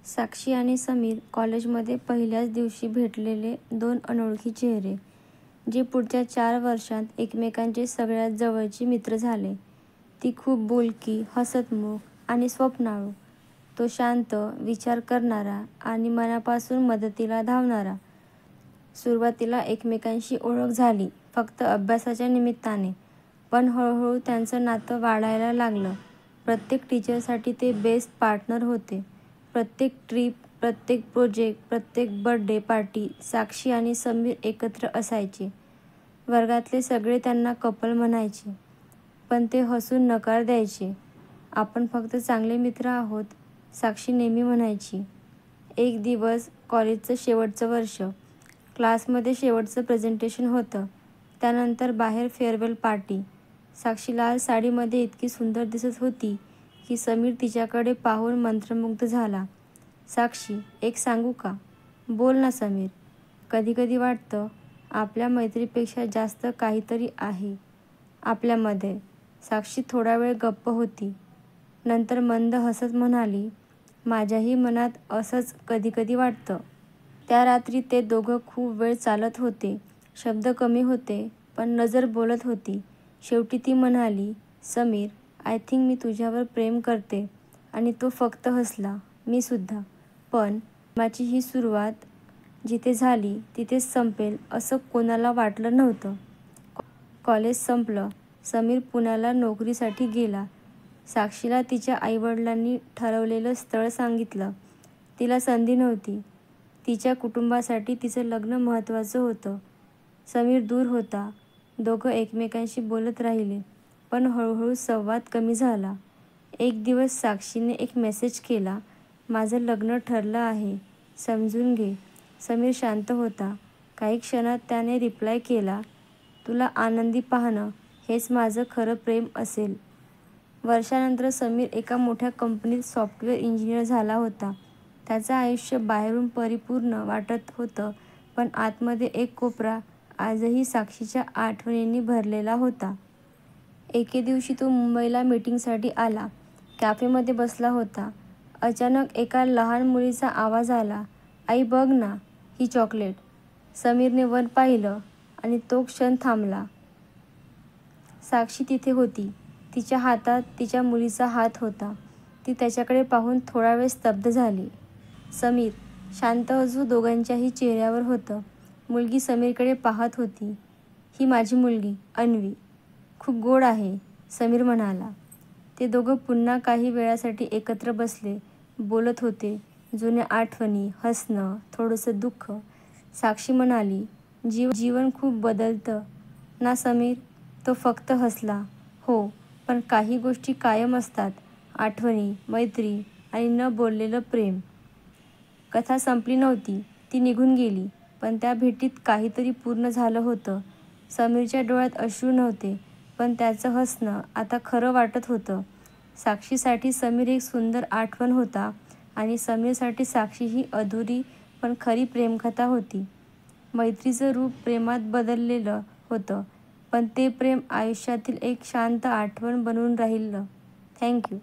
साक्षी आणि समीर कॉलेजमध्ये पहिल्याच दिवशी भेटलेले दोन अनोळखी चेहरे, जे पुढच्या 4 वर्षांत एकमेकांचे सगळ्यात जवळचे मित्र झाले. ती खूप बोलकी, हसतमुख आणि स्वप्नाळू. तो शांत, विचार करणारा आणि मनापासून मदतीला धावणारा. सुरुवातीला एकमेकांशी ओळख झाली फक्त अभ्यासाच्या निमित्ताने, पण हळूहळू त्यांचं नातं वाढायला लागलं. प्रत्येक टीचरसाठी ते बेस्ट पार्टनर होते. प्रत्येक ट्रिप, प्रत्येक प्रोजेक्ट, प्रत्येक बर्थडे पार्टी साक्षी आणि समीर एकत्र असायचे. वर्गातले सगळे त्यांना कपल म्हणायचे, पण ते हसून नकार द्यायचे. आपण फक्त चांगले मित्र आहोत, साक्षी नेहमी म्हणायची. एक दिवस कॉलेजचं शेवटचं वर्ष. क्लासमध्ये शेवटचं प्रेझेंटेशन होतं. त्यानंतर बाहेर फेअरवेल पार्टी. साक्षी लाल साडीमध्ये इतकी सुंदर दिसत होती की समीर तिच्याकडे पाहून मंत्रमुग्ध झाला. साक्षी, एक सांगू का? बोल ना समीर. कधी कधी वाटतं आपल्या मैत्रीपेक्षा जास्त काहीतरी आहे आपल्यामध्ये. साक्षी थोडा वेळ गप्प होती. नंतर मंद हसत म्हणाली, माझ्याही मनात असंच कधी कधी वाटतं. त्या रात्री ते दोघं खूप वेळ चालत होते. शब्द कमी होते, पण नजर बोलत होती. शेवटी ती म्हणाली, समीर, आय थिंक मी तुझ्यावर प्रेम करते. आणि तो फक्त हसला. मी सुद्धा. पण प्रेमाची ही सुरुवात जिथे झाली तिथेच संपेल असं कोणाला वाटलं नव्हतं. कॉलेज संपलं. समीर पुण्याला नोकरीसाठी गेला. साक्षीला तिच्या आईवडिलांनी ठरवलेलं स्थळ सांगितलं. तिला संधी नव्हती. तिच्या कुटुंबासाठी तिचं लग्न महत्त्वाचं होतं. समीर दूर होता. दोघं एकमेकांशी बोलत राहिले, पण हळूहळू संवाद कमी झाला. एक दिवस साक्षीने एक मेसेज केला, माझं लग्न ठरलं आहे, समजून घे. समीर शांत होता. काही क्षणात त्याने रिप्लाय केला, तुला आनंदी पाहणं हेच माझं खरं प्रेम असेल. वर्षानंतर समीर एका मोठ्या कंपनीत सॉफ्टवेअर इंजिनियर झाला होता. त्याचं आयुष्य बाहेरून परिपूर्ण वाटत होतं, पण आतमध्ये एक कोपरा आजही साक्षीच्या आठवणींनी भरलेला होता. एके दिवशी तो मुंबईला मीटिंगसाठी आला. कॅफेमध्ये बसला होता. अचानक एका लहान मुलीचा आवाज आला, आई बघ ना, ही चॉकलेट. समीरने वर पाहिलं आणि तो क्षण थांबला. साक्षी तिथे होती. तिच्या हातात तिच्या मुलीचा हात होता. ती त्याच्याकडे पाहून थोडा वेळ स्तब्ध झाली. समीर. शांत हसू दोघांच्याही चेहऱ्यावर होतं. मुलगी समीरकडे पाहत होती. ही माझी मुलगी, अन्वी. खूप गोड आहे, समीर म्हणाला. ते दोघं पुन्हा काही वेळासाठी एकत्र बसले. बोलत होते. जुन्या आठवणी, हसणं, थोडंसं दुःख. साक्षी म्हणाली, जीवन खूप बदलतं ना समीर? तो फक्त हसला. हो, पण काही गोष्टी कायम असतात. आठवणी, मैत्री आणि न बोललेलं प्रेम. कथा संपली नव्हती. ती निघून गेली. पण त्या भेटीत काहीतरी पूर्ण झालं होतं. समीरच्या डोळ्यात अश्रू नव्हते, पण त्याचं हसणं आता खरं वाटत होतं. साक्षीसाठी समीर एक सुंदर आठवण होता आणि समीरसाठी साक्षी ही अधुरी पण खरी प्रेमकथा होती. मैत्रीचं रूप प्रेमात बदललेलं होतं, पण ते प्रेम आयुष्यातील एक शांत आठवण बनून राहिलं. थँक्यू.